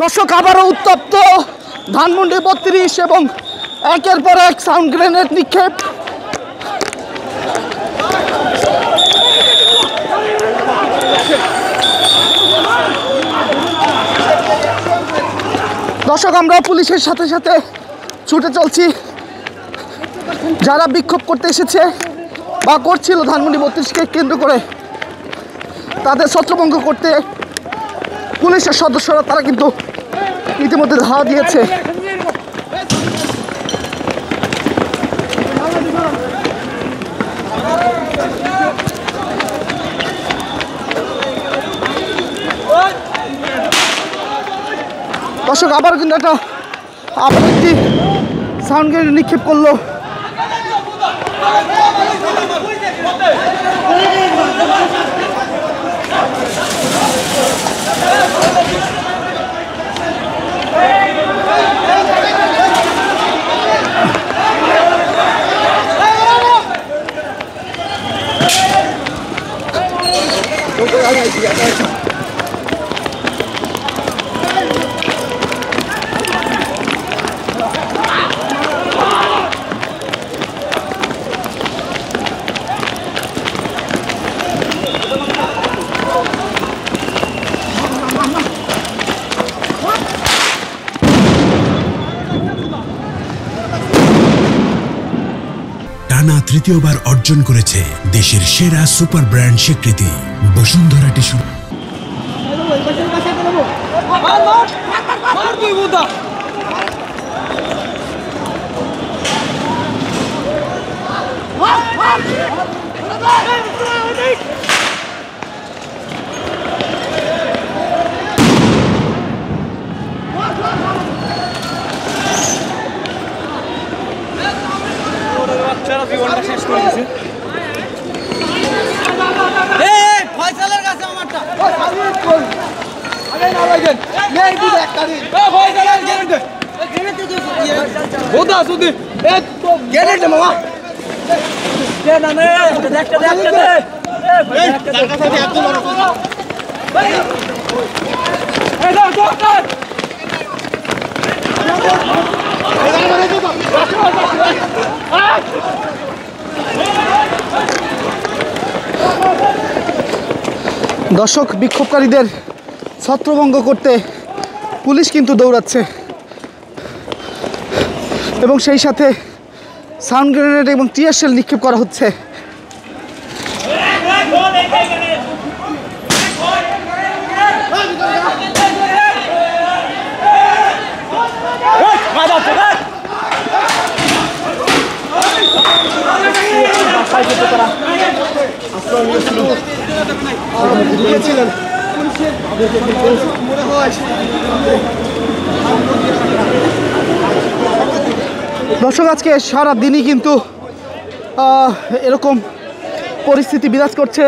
দর্শক আবারও উত্তপ্ত ধানমন্ডি ৩২ এবং একের পর এক সাউন্ড গ্রেনেড নিক্ষেপ। দর্শক আমরা পুলিশের সাথে সাথে ছুটে চলছি। যারা বিক্ষোভ করতে এসেছে বা করছিল ধানমন্ডি ৩২কে কেন্দ্র করে, তাদের ছত্রভঙ্গ করতে পুলিশের সদস্যরা তারা কিন্তু ইতিমধ্যে ধাওয়া দিয়েছে। দর্শক আবার কিন্তু একটি সাউন্ড গ্রেনেড নিক্ষেপ করলো। টানা তৃতীয়বার অর্জন করেছে দেশের সেরা সুপার ব্র্যান্ড স্বীকৃতি বসুন্ধরা টিস্যু। জীবনটা শেষ করে দিয়েছে। ফয়সালের কাছে আমারটা দর্শক বিক্ষোভকারীদের ছত্রভঙ্গ করতে পুলিশ কিন্তু দৌড়াচ্ছে এবং সেই সাথে সাউন্ড গ্রেনেড এবং টিয়ার শেল নিক্ষেপ করা হচ্ছে। দর্শক আজকে সারা দিনই কিন্তু এরকম পরিস্থিতি বিরাজ করছে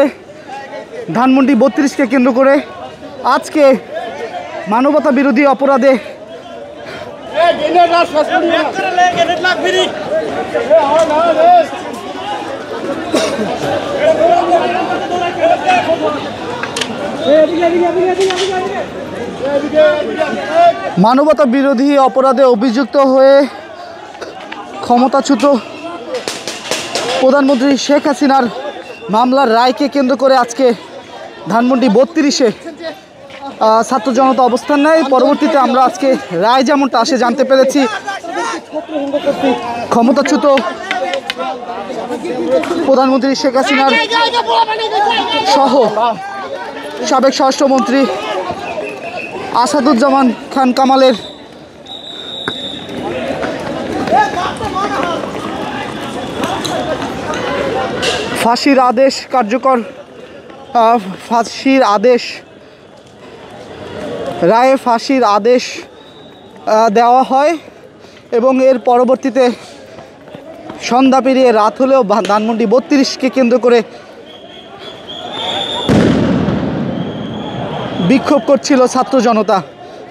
ধানমন্ডি ৩২কে কেন্দ্র করে। আজকে মানবতা বিরোধী অপরাধে অভিযুক্ত হয়ে ক্ষমতাচ্যুত প্রধানমন্ত্রী শেখ হাসিনার মামলার রায়কে কেন্দ্র করে আজকে ধানমন্ডি ৩২-এ ছাত্র জনতা অবস্থান নেয়। পরবর্তীতে আমরা আজকে রায় যেমনটা আসে জানতে পেরেছি, ক্ষমতাচ্যুত প্রধানমন্ত্রী শেখ হাসিনার সহ সাবেক স্বরাষ্ট্রমন্ত্রী আসাদুজ্জামান খান কামালের ফাঁসির আদেশ কার্যকর, ফাঁসির আদেশ রায়ে ফাঁসির আদেশ দেওয়া হয় এবং এর পরবর্তীতে সন্ধ্যা পেরিয়ে রাত হলেও ধানমন্ডি ৩২কে কেন্দ্র করে বিক্ষোভ করছিল ছাত্র জনতা।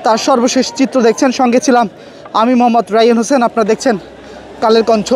তার সর্বশেষ চিত্র দেখছেন, সঙ্গে ছিলাম আমি মোহাম্মদ রায়হান হোসেন। আপনারা দেখছেন কালের কণ্ঠ।